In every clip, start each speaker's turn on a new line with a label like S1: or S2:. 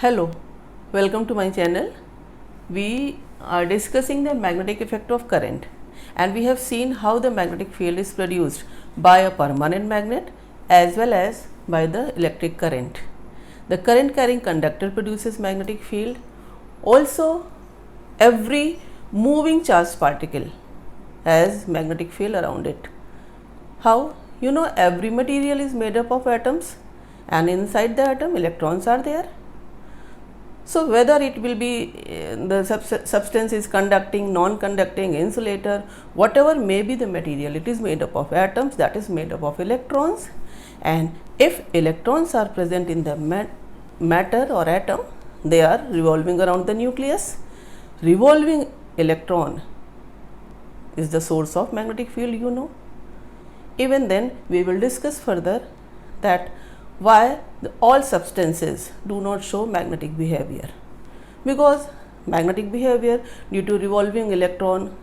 S1: Hello, welcome to my channel. We are discussing the magnetic effect of current, and we have seen how the magnetic field is produced by a permanent magnet as well as by the electric current. The current carrying conductor produces magnetic field. Also, every moving charged particle has magnetic field around it. How? You know, every material is made up of atoms, and inside the atom electrons are there. So, whether it will be the substance is conducting, non-conducting, insulator, whatever may be the material, it is made up of atoms, that is made up of electrons. And if electrons are present in the matter or atom, they are revolving around the nucleus. Revolving electron is the source of magnetic field, you know. Even then, we will discuss further that why all substances do not show magnetic behavior, because magnetic behavior due to revolving electron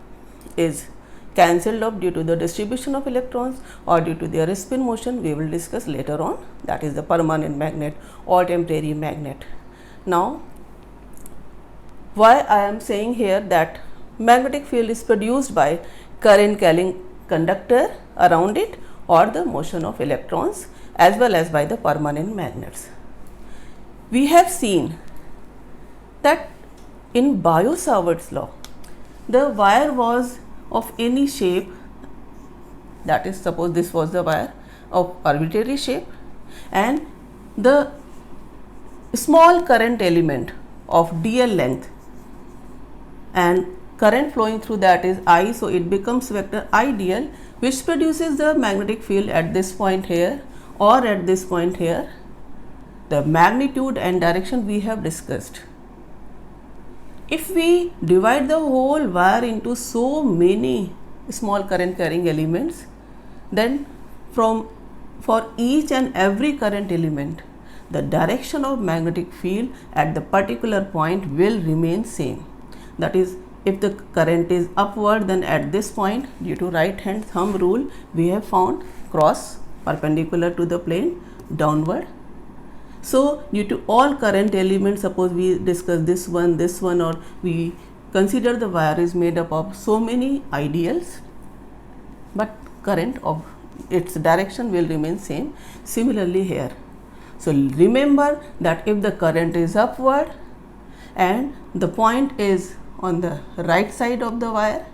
S1: is cancelled off due to the distribution of electrons or due to their spin motion. We will discuss later on, that is the permanent magnet or temporary magnet. Now, why I am saying here that magnetic field is produced by current carrying conductor around it or the motion of electrons as well as by the permanent magnets. We have seen that in Biot-Savart's law, the wire was of any shape, that is, suppose this was the wire of arbitrary shape, and the small current element of dl length and current flowing through that is I, so it becomes vector I dl, which produces the magnetic field at this point here or at this point here. The magnitude and direction we have discussed. If we divide the whole wire into so many small current carrying elements, then for each and every current element, the direction of magnetic field at the particular point will remain same. That is, if the current is upward, then at this point, due to right hand thumb rule, we have found cross perpendicular to the plane downward. So, due to all current elements, suppose we discuss this one, or we consider the wire is made up of so many ideals, but current of its direction will remain same. Similarly here. So, remember that if the current is upward and the point is on the right side of the wire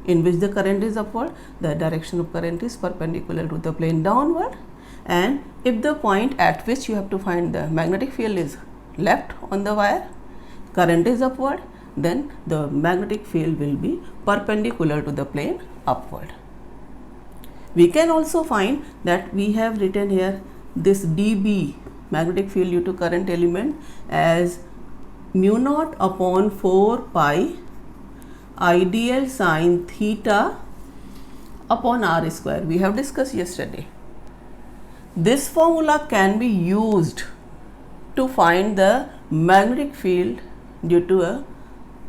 S1: in which the current is upward, the direction of current is perpendicular to the plane downward, and if the point at which you have to find the magnetic field is left on the wire, current is upward, then the magnetic field will be perpendicular to the plane upward. We can also find that we have written here this dB magnetic field due to current element as mu naught upon 4 pi ideal sine theta upon r square. We have discussed yesterday. This formula can be used to find the magnetic field due to a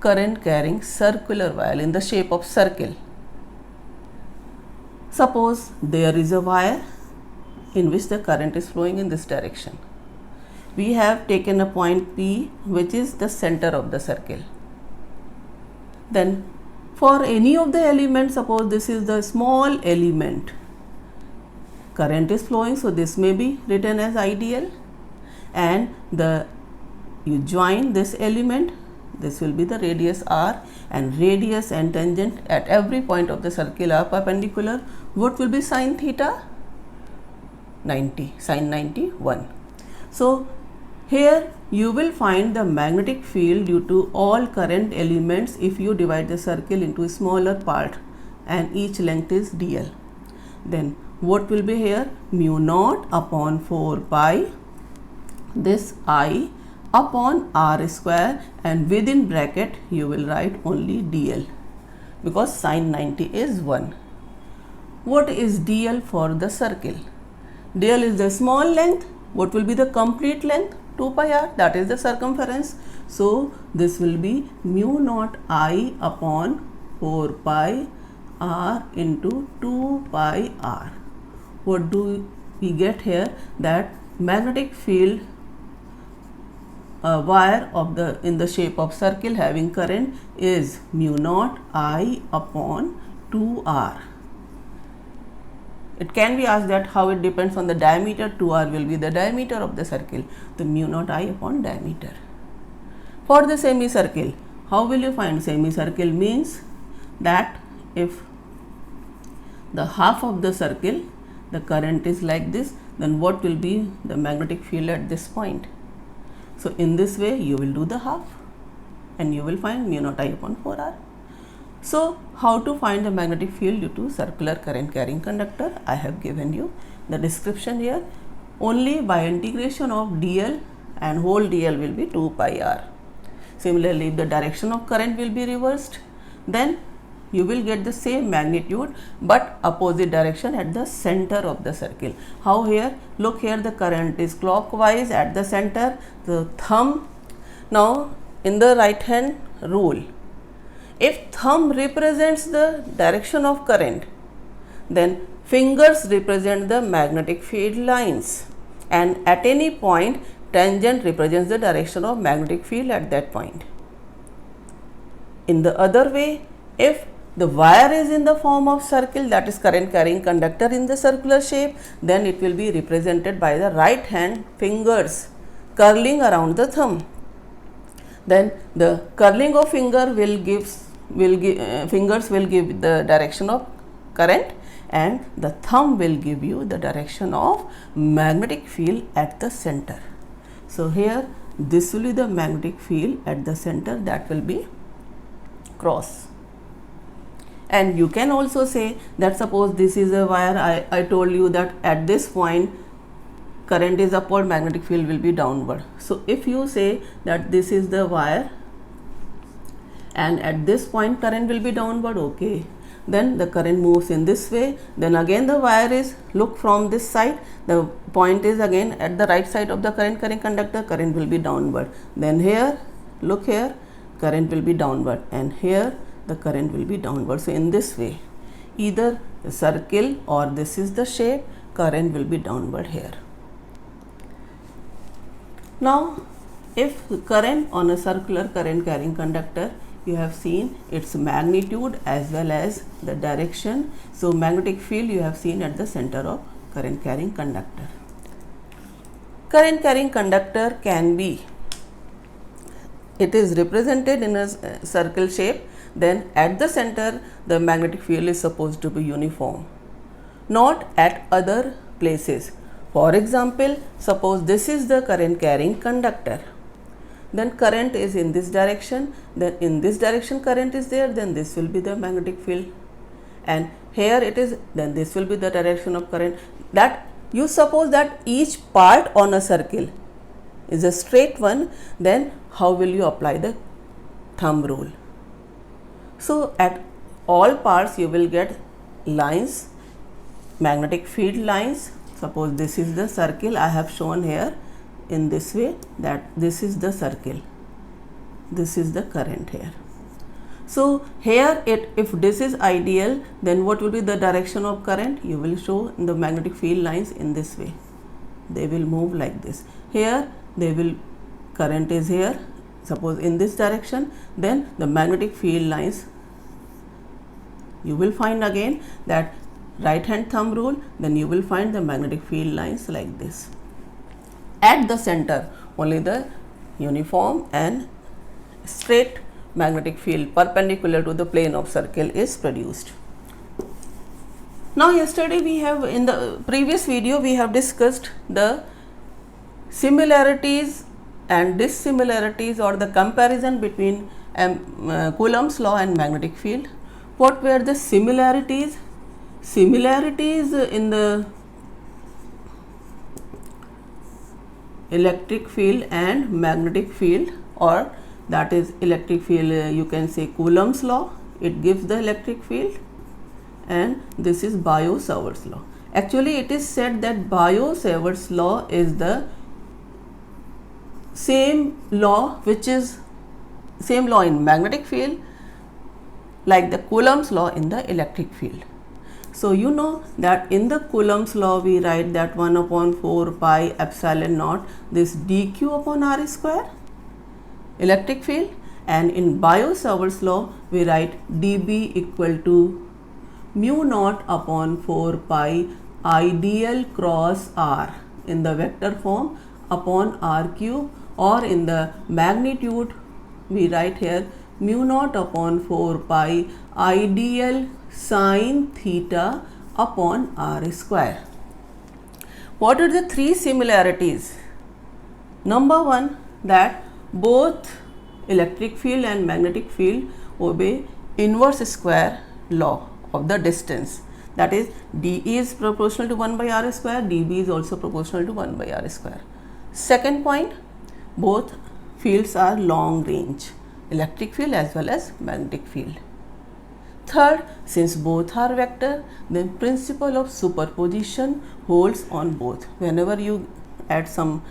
S1: current carrying circular wire in the shape of circle. Suppose there is a wire in which the current is flowing in this direction. We have taken a point P, which is the center of the circle. Then for any of the elements, suppose this is the small element, current is flowing, so this may be written as ideal, and you join this element, this will be the radius r, and radius and tangent at every point of the circle are perpendicular. What will be sine theta? 90, sine 91. So, here you will find the magnetic field due to all current elements if you divide the circle into a smaller part and each length is dl. Then what will be here? Mu naught upon 4 pi this I upon r square, and within bracket you will write only dl because sine 90 is 1. What is dl for the circle? Dl is the small length. What will be the complete length? 2 pi r, that is the circumference. So, this will be mu naught I upon 4 pi r into 2 pi r. What do we get here? That magnetic field a wire of in the shape of circle having current is mu naught I upon 2r. It can be asked that how it depends on the diameter. 2r will be the diameter of the circle, the mu naught I upon diameter. For the semicircle, how will you find semicircle? Means that if the half of the circle, the current is like this, then what will be the magnetic field at this point? So in this way you will do the half and you will find mu naught I upon 4r. So how to find the magnetic field due to circular current carrying conductor? I have given you the description here. Only by integration of dl, and whole dl will be 2 pi r. Similarly, if the direction of current will be reversed, then you will get the same magnitude but opposite direction at the center of the circle. How here? Look here, the current is clockwise at the center. The thumb, now in the right hand rule, if thumb represents the direction of current, then fingers represent the magnetic field lines, and at any point tangent represents the direction of magnetic field at that point. In the other way, if the wire is in the form of circle, that is current carrying conductor in the circular shape, then it will be represented by the right hand fingers curling around the thumb. Then the curling of fingers will give the direction of current, and the thumb will give you the direction of magnetic field at the center. So here this will be the magnetic field at the center, that will be cross. And you can also say that suppose this is a wire, I told you that at this point current is upward, magnetic field will be downward. So if you say that this is the wire and at this point current will be downward, okay, then the current moves in this way. Then again the wire is, look from this side, the point is again at the right side of the current carrying conductor, current will be downward. Then here, look here, current will be downward, and here the current will be downward. So in this way, either the circle or this is the shape, current will be downward here. Now if current on a circular current carrying conductor, you have seen its magnitude as well as the direction. So magnetic field you have seen at the center of current carrying conductor. Current carrying conductor can be, it is represented in a circle shape, then at the center the magnetic field is supposed to be uniform, not at other places. For example, suppose this is the current carrying conductor, then current is in this direction, then in this direction current is there, then this will be the magnetic field, and here it is, then this will be the direction of current. That you suppose that each part on a circle is a straight one, then how will you apply the thumb rule? So at all parts you will get lines, magnetic field lines. Suppose this is the circle, I have shown here in this way that this is the circle, this is the current here. So here if this is ideal, then what will be the direction of current? You will show in the magnetic field lines in this way, they will move like this. Here they will, current is here, suppose in this direction, then the magnetic field lines you will find again that right hand thumb rule, then you will find the magnetic field lines like this. At the center only the uniform and straight magnetic field perpendicular to the plane of circle is produced. Now yesterday we have, in the previous video we have discussed the similarities and dissimilarities or the comparison between Coulomb's law and magnetic field. What were the similarities? Similarities in the electric field and magnetic field, or that is electric field, you can say Coulomb's law, it gives the electric field, and this is Biot-Savart's law. Actually it is said that Biot-Savart's law is the same law, which is same law in magnetic field like the Coulomb's law in the electric field. So you know that in the Coulomb's law we write that 1 upon 4 pi epsilon naught this dq upon r square. electric field, and in Biot-Savart's law we write dB equal to mu naught upon 4 pi ideal cross r in the vector form upon r cube, or in the magnitude we write here mu naught upon 4 pi ideal sine theta upon r square. What are the three similarities? Number one, that both electric field and magnetic field obey inverse square law of the distance, that is dE is proportional to 1 by r square, dB is also proportional to 1 by r square. Second point, both fields are long range, electric field as well as magnetic field. Third, since both are vector, then principle of superposition holds on both. Whenever you at some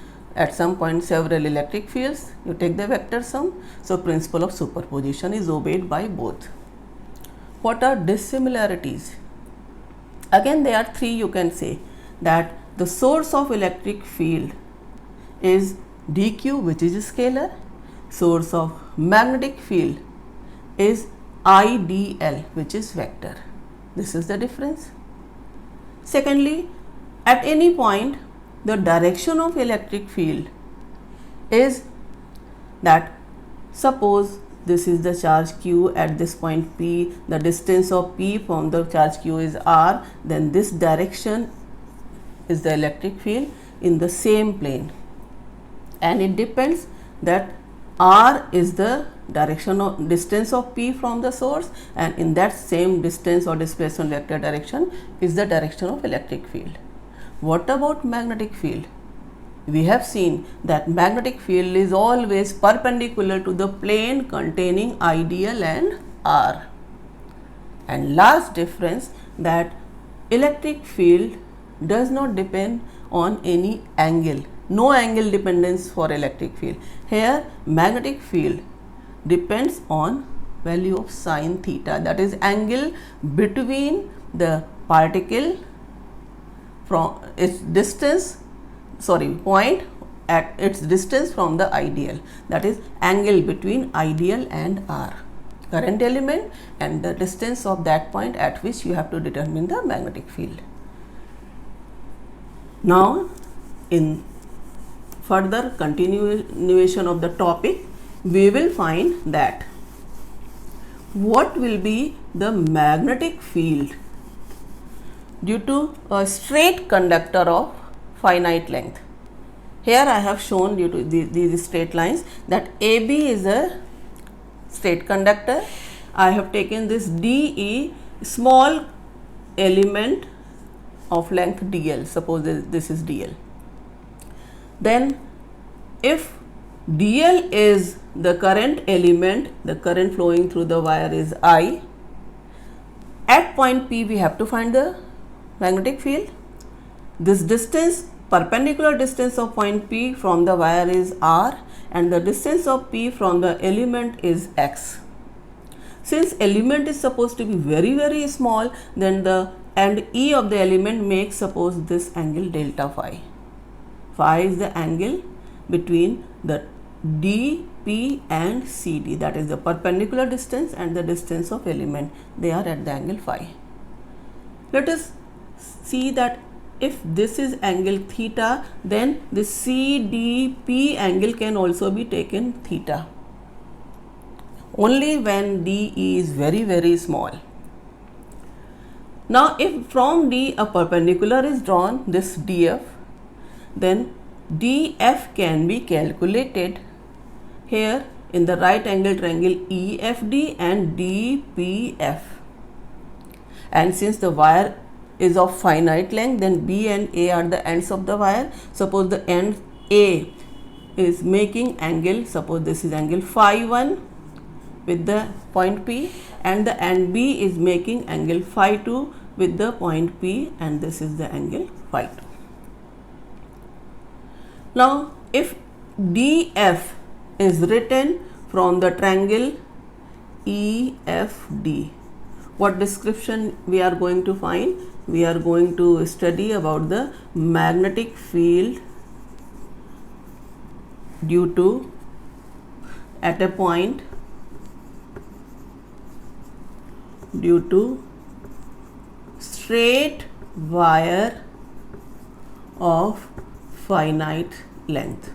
S1: point several electric fields, you take the vector sum, so principle of superposition is obeyed by both. What are dissimilarities? Again there are three. You can say that the source of electric field is dq, which is scalar. Source of magnetic field is IDL, which is vector. This is the difference. Secondly, at any point the direction of electric field is that, suppose this is the charge q at this point p, the distance of p from the charge q is r, then this direction is the electric field in the same plane, and it depends that r is the direction of distance of p from the source, and in that same distance or displacement vector direction is the direction of electric field. What about magnetic field? We have seen that magnetic field is always perpendicular to the plane containing ideal and r. And last difference, that electric field does not depend on any angle. No angle dependence for electric field. Here magnetic field depends on value of sine theta, that is angle between the particle from its distance, point at its distance from the ideal, that is angle between ideal and r, current element, and the distance of that point at which you have to determine the magnetic field. Now in further continuation of the topic, we will find that what will be the magnetic field due to a straight conductor of finite length. Here I have shown due to these straight lines that AB is a straight conductor. I have taken this DE, small element of length DL, suppose this is DL. Then if DL is the current element, the current flowing through the wire is I, at point P we have to find the magnetic field. This distance, perpendicular distance of point P from the wire is R, and the distance of P from the element is X. Since element is supposed to be very small, then and E of the element makes, suppose, this angle delta phi. Phi is the angle between the DP and CD, that is the perpendicular distance and the distance of element. They are at the angle phi. Let us see that if this is angle theta, then the CDP angle can also be taken theta, only when DE is very small. Now if from D a perpendicular is drawn, this DF, then DF can be calculated here in the right angle triangle EFD and DPF. And since the wire is of finite length, then B and A are the ends of the wire. Suppose the end A is making angle, suppose this is angle phi 1 with the point P, and the end B is making angle phi 2 with the point P, and this is the angle phi 2. Now if DF is written from the triangle EFD, what description we are going to find? We are going to study about the magnetic field due to at a point due to straight wire of finite length,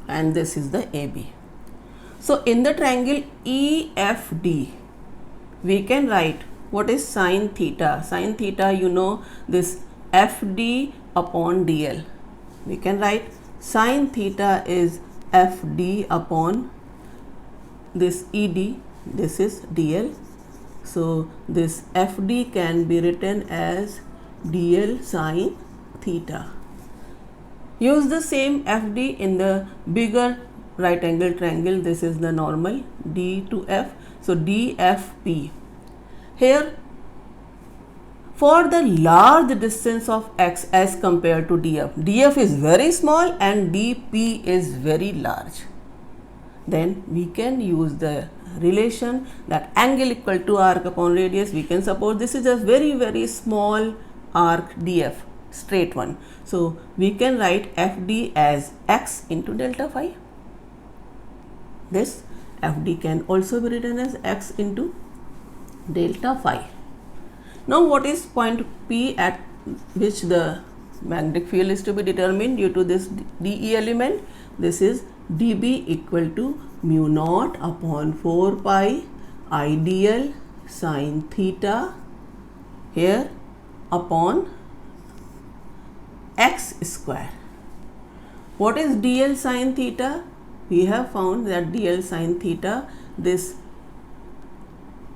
S1: and this is the AB. So in the triangle EFD, we can write what is sine theta. Sine theta, you know, this FD upon DL. We can write sine theta is FD upon this ED, this is DL. So this FD can be written as DL sine theta. Use the same FD in the bigger right angle triangle. This is the normal D to F. So DFP. Here, for the large distance of X as compared to DF, DF is very small and DP is very large, then we can use the relation that angle equal to arc upon radius. We can suppose this is a very small arc DF, straight one. So we can write FD as X into delta phi. This FD can also be written as X into delta phi. Now what is point P at which the magnetic field is to be determined due to this DE element? This is dB equal to mu naught upon 4 pi IDL sine theta here upon X square. What is DL sine theta? We have found that DL sine theta, this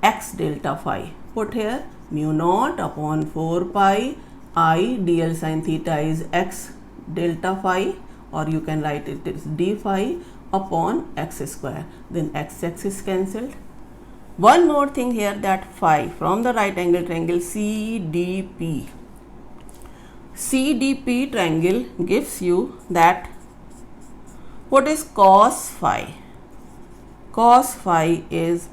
S1: X delta phi. Put here mu naught upon 4 pi I DL sine theta is X delta phi, or you can write it as d phi upon X square. Then X is cancelled. One more thing here, that phi from the right angle triangle CDP. CDP triangle gives you that what is cos phi? Cos phi is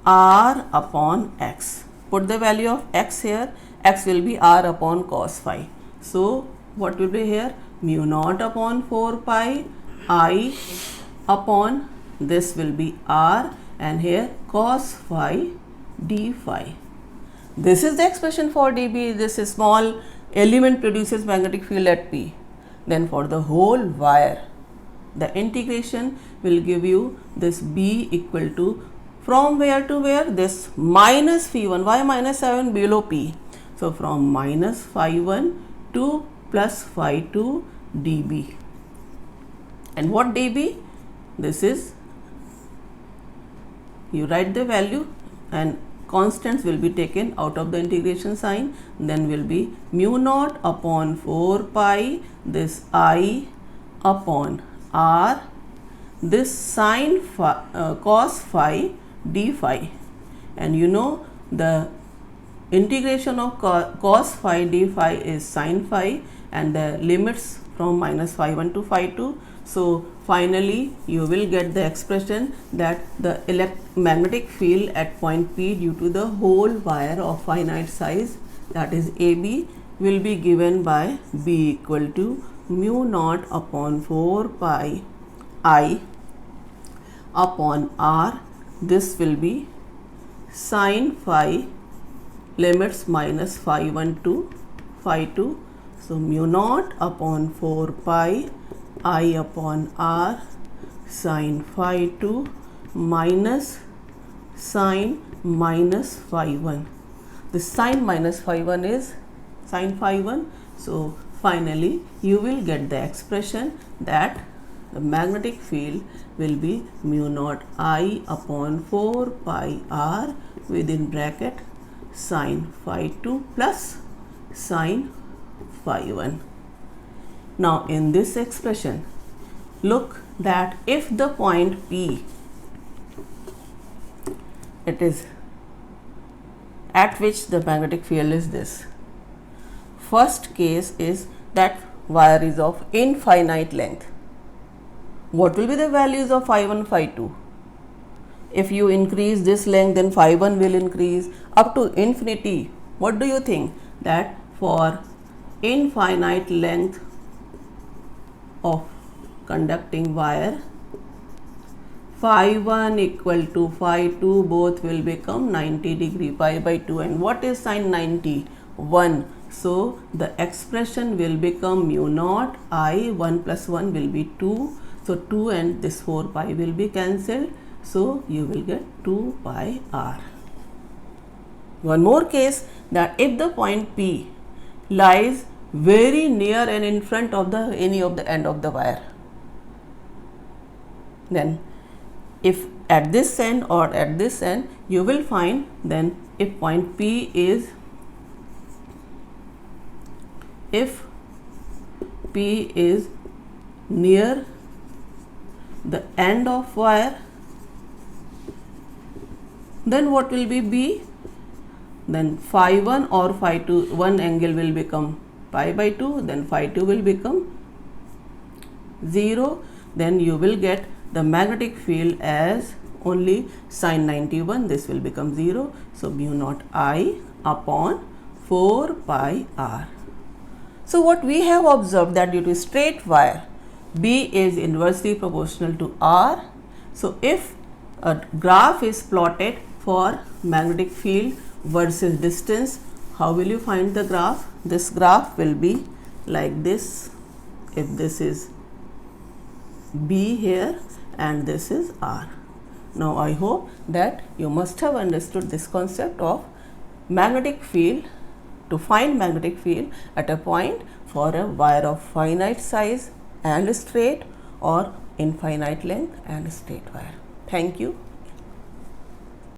S1: R upon X. Put the value of X here. X will be R upon cos phi. So what will be here? Mu naught upon 4 pi I upon this will be R, and here cos phi d phi. This is the expression for dB. This is small element produces magnetic field at P. Then for the whole wire, the integration will give you this B equal to, from where to where? This minus phi1. Why minus 7? Below P. So from minus phi1 to plus phi2 dB. And what dB? This is, you write the value and constants will be taken out of the integration sign. Then will be mu naught upon 4 pi this I upon R, this sine phi, cos phi d phi. And you know the integration of cos phi d phi is sine phi, and the limits from minus phi1 to phi2. So finally you will get the expression that the magnetic field at point P due to the whole wire of finite size, that is AB, will be given by B equal to mu naught upon 4 pi I upon R. This will be sine phi, limits minus phi1 to phi2. So mu naught upon 4 pi I upon R sine phi2 minus sine minus phi1. The sine minus phi1 is sine phi1. So finally you will get the expression that the magnetic field will be mu naught I upon 4 pi R within bracket sine phi2 plus sine phi1. Now in this expression, look that if the point P, it is at which the magnetic field is this. First case is that wire is of infinite length. What will be the values of phi1, phi2? If you increase this length, then phi1 will increase up to infinity. What do you think? That for infinite length of conducting wire, phi 1 equal to phi 2, both will become 90 degree, pi by 2. And what is sine 90? 1. So the expression will become mu naught I, 1 plus 1 will be 2. So 2 and this 4 pi will be cancelled. So you will get 2 pi r. One more case, that if the point P lies very near and in front of any of the end of the wire, then if at this end or at this end, you will find then if point P is near the end of wire, then what will be B? Then phi 1 or phi 2, one angle will become pi by 2, then phi 2 will become 0. Then you will get the magnetic field as only sine 91, this will become 0. So mu naught I upon 4 pi r. So what we have observed, that due to straight wire, B is inversely proportional to R. So if a graph is plotted for magnetic field versus distance, how will you find the graph? This graph will be like this, if this is B here and this is R. Now I hope that you must have understood this concept of magnetic field, to find magnetic field at a point for a wire of finite size and straight, or infinite length and straight wire. Thank you.